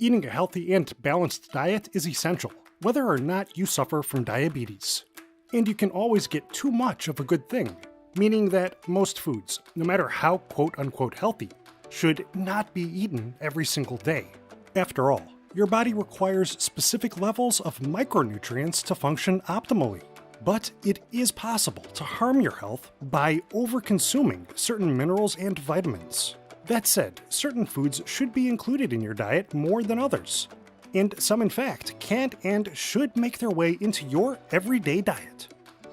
Eating a healthy and balanced diet is essential, whether or not you suffer from diabetes. And you can always get too much of a good thing, meaning that most foods, no matter how quote-unquote healthy, should not be eaten every single day. After all, your body requires specific levels of micronutrients to function optimally. But it is possible to harm your health by over-consuming certain minerals and vitamins. That said, certain foods should be included in your diet more than others. And some, in fact, can and should make their way into your everyday diet.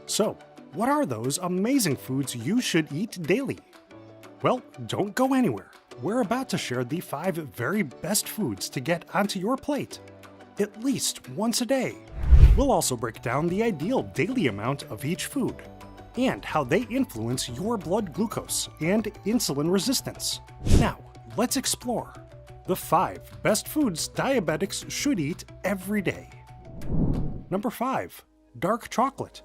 So, what are those amazing foods you should eat daily? Well, don't go anywhere. We're about to share the 5 very best foods to get onto your plate, at least once a day. We'll also break down the ideal daily amount of each food, and how they influence your blood glucose and insulin resistance. Now, let's explore the 5 best foods diabetics should eat every day. Number 5. Dark chocolate.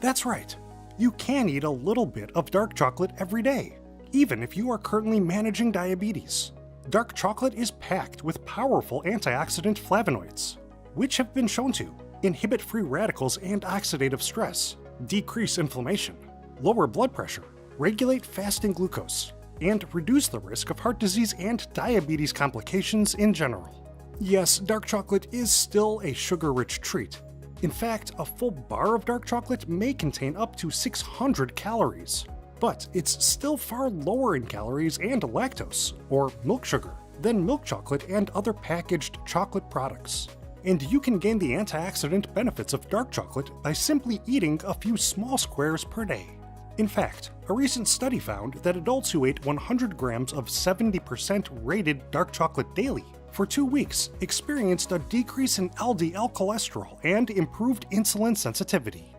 That's right, you can eat a little bit of dark chocolate every day, even if you are currently managing diabetes. Dark chocolate is packed with powerful antioxidant flavonoids, which have been shown to inhibit free radicals and oxidative stress, decrease inflammation, lower blood pressure, regulate fasting glucose, and reduce the risk of heart disease and diabetes complications in general. Yes, dark chocolate is still a sugar-rich treat. In fact, a full bar of dark chocolate may contain up to 600 calories, but it's still far lower in calories and lactose, or milk sugar, than milk chocolate and other packaged chocolate products. And you can gain the antioxidant benefits of dark chocolate by simply eating a few small squares per day. In fact, a recent study found that adults who ate 100 grams of 70% rated dark chocolate daily for 2 weeks experienced a decrease in LDL cholesterol and improved insulin sensitivity.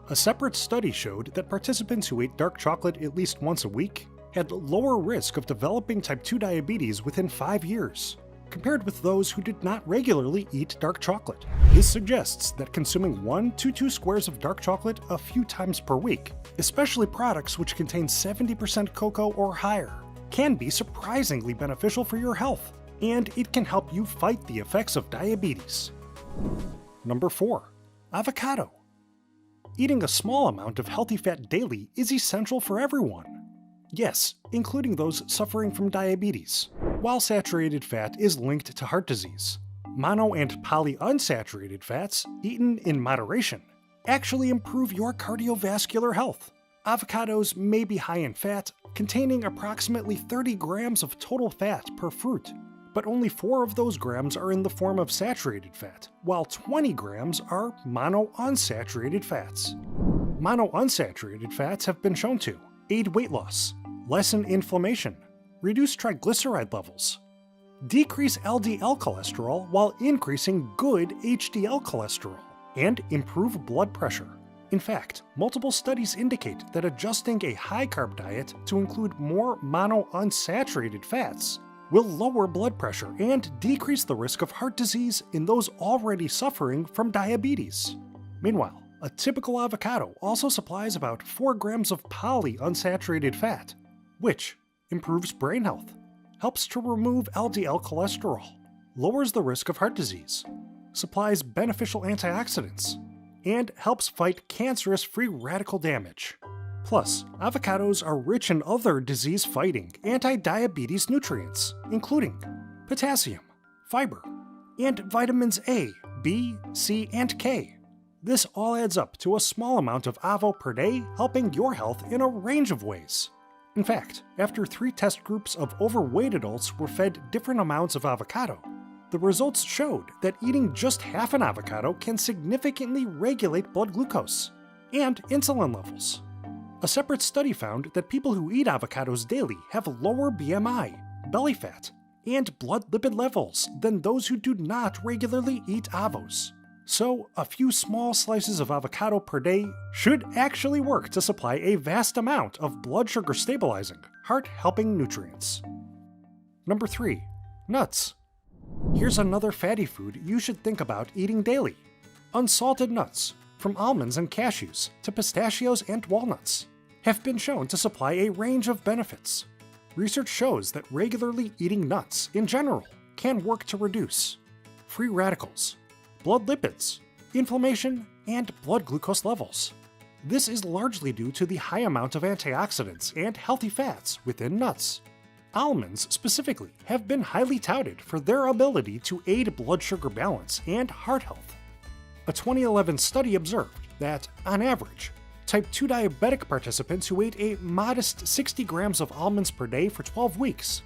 A separate study showed that participants who ate dark chocolate at least once a week had lower risk of developing type 2 diabetes within 5 years, compared with those who did not regularly eat dark chocolate. This suggests that consuming 1 to 2 squares of dark chocolate a few times per week, especially products which contain 70% cocoa or higher, can be surprisingly beneficial for your health, and it can help you fight the effects of diabetes. Number 4. Avocado. Eating a small amount of healthy fat daily is essential for everyone. Yes, including those suffering from diabetes. While saturated fat is linked to heart disease, mono and polyunsaturated fats, eaten in moderation, actually improve your cardiovascular health. Avocados may be high in fat, containing approximately 30 grams of total fat per fruit, but only 4 of those grams are in the form of saturated fat, while 20 grams are monounsaturated fats. Monounsaturated fats have been shown to aid weight loss, lessen inflammation, reduce triglyceride levels, decrease LDL cholesterol while increasing good HDL cholesterol, and improve blood pressure. In fact, multiple studies indicate that adjusting a high-carb diet to include more monounsaturated fats will lower blood pressure and decrease the risk of heart disease in those already suffering from diabetes. Meanwhile, a typical avocado also supplies about 4 grams of polyunsaturated fat, which improves brain health, helps to remove LDL cholesterol, lowers the risk of heart disease, supplies beneficial antioxidants, and helps fight cancerous free radical damage. Plus, avocados are rich in other disease-fighting anti-diabetes nutrients, including potassium, fiber, and vitamins A, B, C, and K. This all adds up to a small amount of avo per day, helping your health in a range of ways. In fact, after 3 test groups of overweight adults were fed different amounts of avocado, the results showed that eating just half an avocado can significantly regulate blood glucose and insulin levels. A separate study found that people who eat avocados daily have lower BMI, belly fat, and blood lipid levels than those who do not regularly eat avos. So, a few small slices of avocado per day should actually work to supply a vast amount of blood sugar stabilizing, heart-helping nutrients. Number 3. Nuts. Here's another fatty food you should think about eating daily. Unsalted nuts, from almonds and cashews to pistachios and walnuts, have been shown to supply a range of benefits. Research shows that regularly eating nuts, in general, can work to reduce free radicals, blood lipids, inflammation, and blood glucose levels. This is largely due to the high amount of antioxidants and healthy fats within nuts. Almonds, specifically, have been highly touted for their ability to aid blood sugar balance and heart health. A 2011 study observed that, on average, type 2 diabetic participants who ate a modest 60 grams of almonds per day for 12 weeks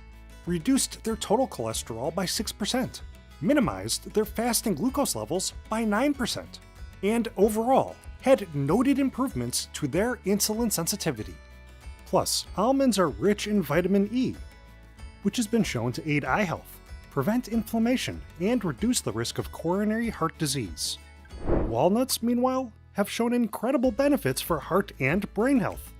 reduced their total cholesterol by 6%, minimized their fasting glucose levels by 9%, and overall had noted improvements to their insulin sensitivity. Plus, almonds are rich in vitamin E, which has been shown to aid eye health, prevent inflammation, and reduce the risk of coronary heart disease. Walnuts, meanwhile, have shown incredible benefits for heart and brain health.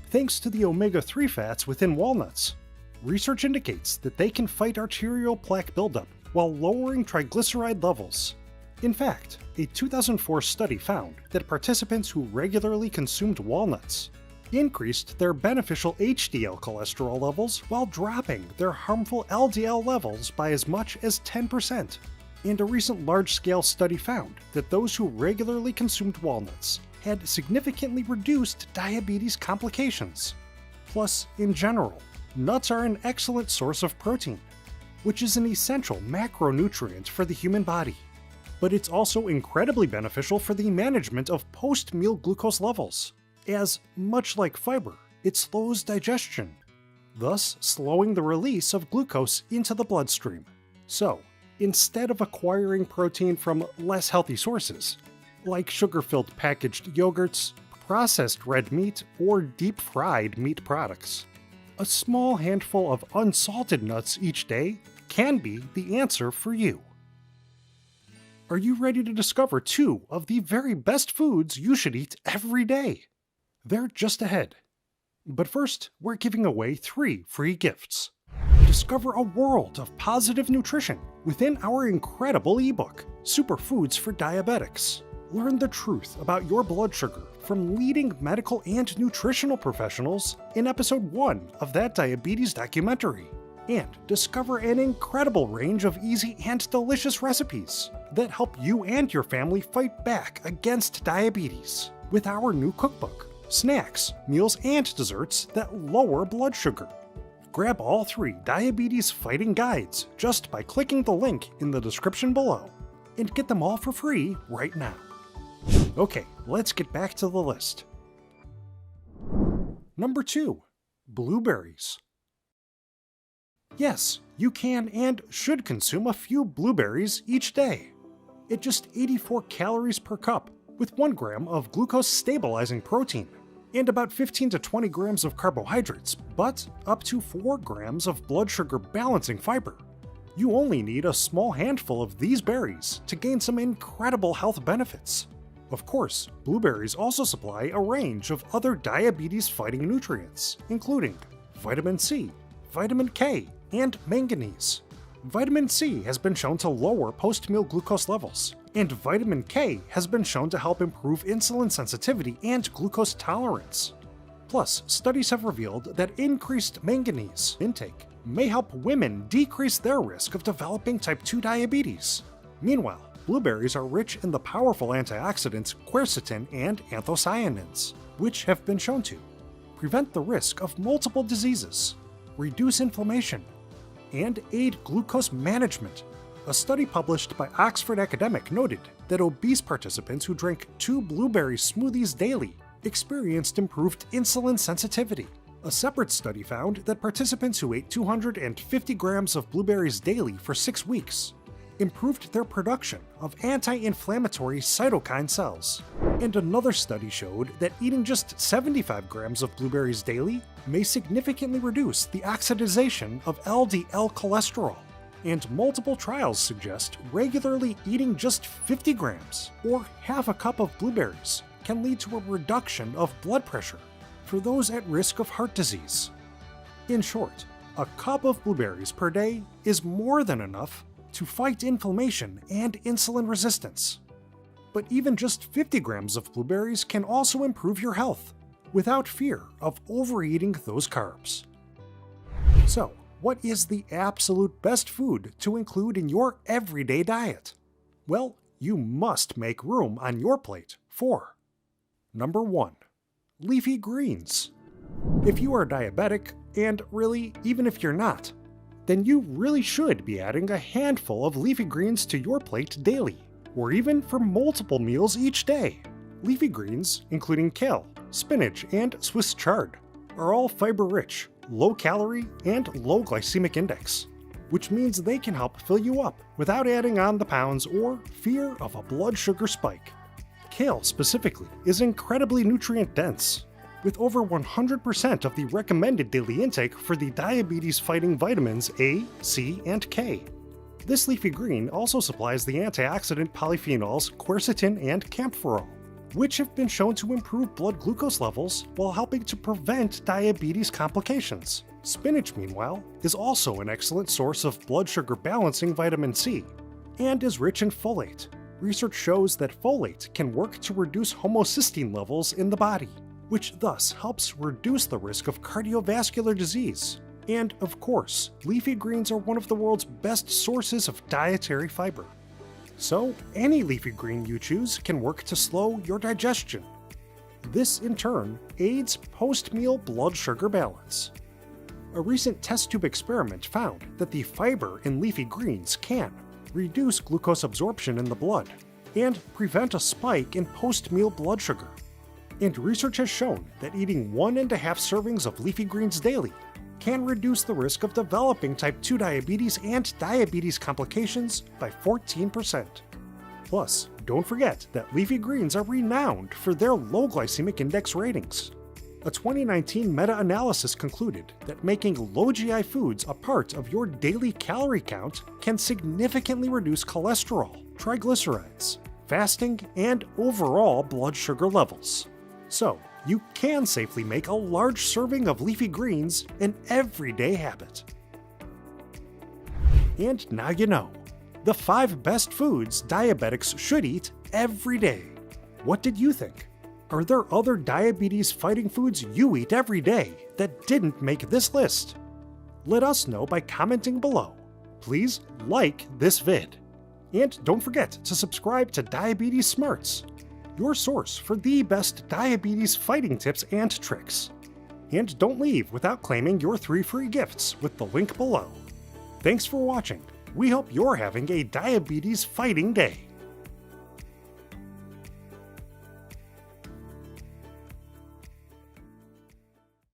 Thanks to the omega-3 fats within walnuts, research indicates that they can fight arterial plaque buildup while lowering triglyceride levels. In fact, a 2004 study found that participants who regularly consumed walnuts increased their beneficial HDL cholesterol levels while dropping their harmful LDL levels by as much as 10%. And a recent large-scale study found that those who regularly consumed walnuts had significantly reduced diabetes complications. Plus, in general, nuts are an excellent source of protein, which is an essential macronutrient for the human body. But it's also incredibly beneficial for the management of post-meal glucose levels, as, much like fiber, it slows digestion, thus slowing the release of glucose into the bloodstream. So, instead of acquiring protein from less healthy sources, like sugar-filled packaged yogurts, processed red meat, or deep-fried meat products, a small handful of unsalted nuts each day can be the answer for you. Are you ready to discover 2 of the very best foods you should eat every day? They're just ahead. But first, we're giving away 3 free gifts. Discover a world of positive nutrition within our incredible ebook, Superfoods for Diabetics. Learn the truth about your blood sugar from leading medical and nutritional professionals in episode 1 of that diabetes documentary. And discover an incredible range of easy and delicious recipes that help you and your family fight back against diabetes with our new cookbook, snacks, meals, and desserts that lower blood sugar. Grab all 3 diabetes fighting guides just by clicking the link in the description below, and get them all for free right now. Okay, let's get back to the list. Number 2. Blueberries. Yes, you can and should consume a few blueberries each day. At just 84 calories per cup, with 1 gram of glucose-stabilizing protein, and about 15 to 20 grams of carbohydrates, but up to 4 grams of blood sugar balancing fiber. You only need a small handful of these berries to gain some incredible health benefits. Of course, blueberries also supply a range of other diabetes-fighting nutrients, including vitamin C, vitamin K, and manganese. Vitamin C has been shown to lower post-meal glucose levels, and vitamin K has been shown to help improve insulin sensitivity and glucose tolerance. Plus, studies have revealed that increased manganese intake may help women decrease their risk of developing type 2 diabetes. Meanwhile, blueberries are rich in the powerful antioxidants quercetin and anthocyanins, which have been shown to prevent the risk of multiple diseases, reduce inflammation, and aid glucose management. A study published by Oxford Academic noted that obese participants who drank 2 blueberry smoothies daily experienced improved insulin sensitivity. A separate study found that participants who ate 250 grams of blueberries daily for 6 weeks improved their production of anti-inflammatory cytokine cells. And another study showed that eating just 75 grams of blueberries daily may significantly reduce the oxidization of LDL cholesterol. And multiple trials suggest regularly eating just 50 grams, or half a cup of blueberries, can lead to a reduction of blood pressure for those at risk of heart disease. In short, a cup of blueberries per day is more than enough to fight inflammation and insulin resistance. But even just 50 grams of blueberries can also improve your health, without fear of overeating those carbs. So, What is the absolute best food to include in your everyday diet? Well, you must make room on your plate for Number 1. Leafy greens. If you are diabetic, and really, even if you're not, then you really should be adding a handful of leafy greens to your plate daily, or even for multiple meals each day. Leafy greens, including kale, spinach, and Swiss chard, are all fiber-rich, low-calorie, and low glycemic index, which means they can help fill you up without adding on the pounds or fear of a blood sugar spike. Kale, specifically, is incredibly nutrient-dense, with over 100% of the recommended daily intake for the diabetes-fighting vitamins A, C, and K. This leafy green also supplies the antioxidant polyphenols quercetin and camphorol, which have been shown to improve blood glucose levels while helping to prevent diabetes complications. Spinach, meanwhile, is also an excellent source of blood sugar balancing vitamin C, and is rich in folate. Research shows that folate can work to reduce homocysteine levels in the body, which thus helps reduce the risk of cardiovascular disease. And of course, leafy greens are one of the world's best sources of dietary fiber. So, any leafy green you choose can work to slow your digestion. This, in turn, aids post-meal blood sugar balance. A recent test tube experiment found that the fiber in leafy greens can reduce glucose absorption in the blood and prevent a spike in post-meal blood sugar. And research has shown that eating 1.5 servings of leafy greens daily can reduce the risk of developing type 2 diabetes and diabetes complications by 14%. Plus, don't forget that leafy greens are renowned for their low glycemic index ratings. A 2019 meta-analysis concluded that making low GI foods a part of your daily calorie count can significantly reduce cholesterol, triglycerides, fasting, and overall blood sugar levels. So, you can safely make a large serving of leafy greens an everyday habit. And now you know, the 5 best foods diabetics should eat every day. What did you think? Are there other diabetes-fighting foods you eat every day that didn't make this list? Let us know by commenting below. Please like this vid. And don't forget to subscribe to Diabetes Smarts, your source for the best diabetes fighting tips and tricks. And don't leave without claiming your 3 free gifts with the link below. Thanks for watching. We hope you're having a diabetes fighting day.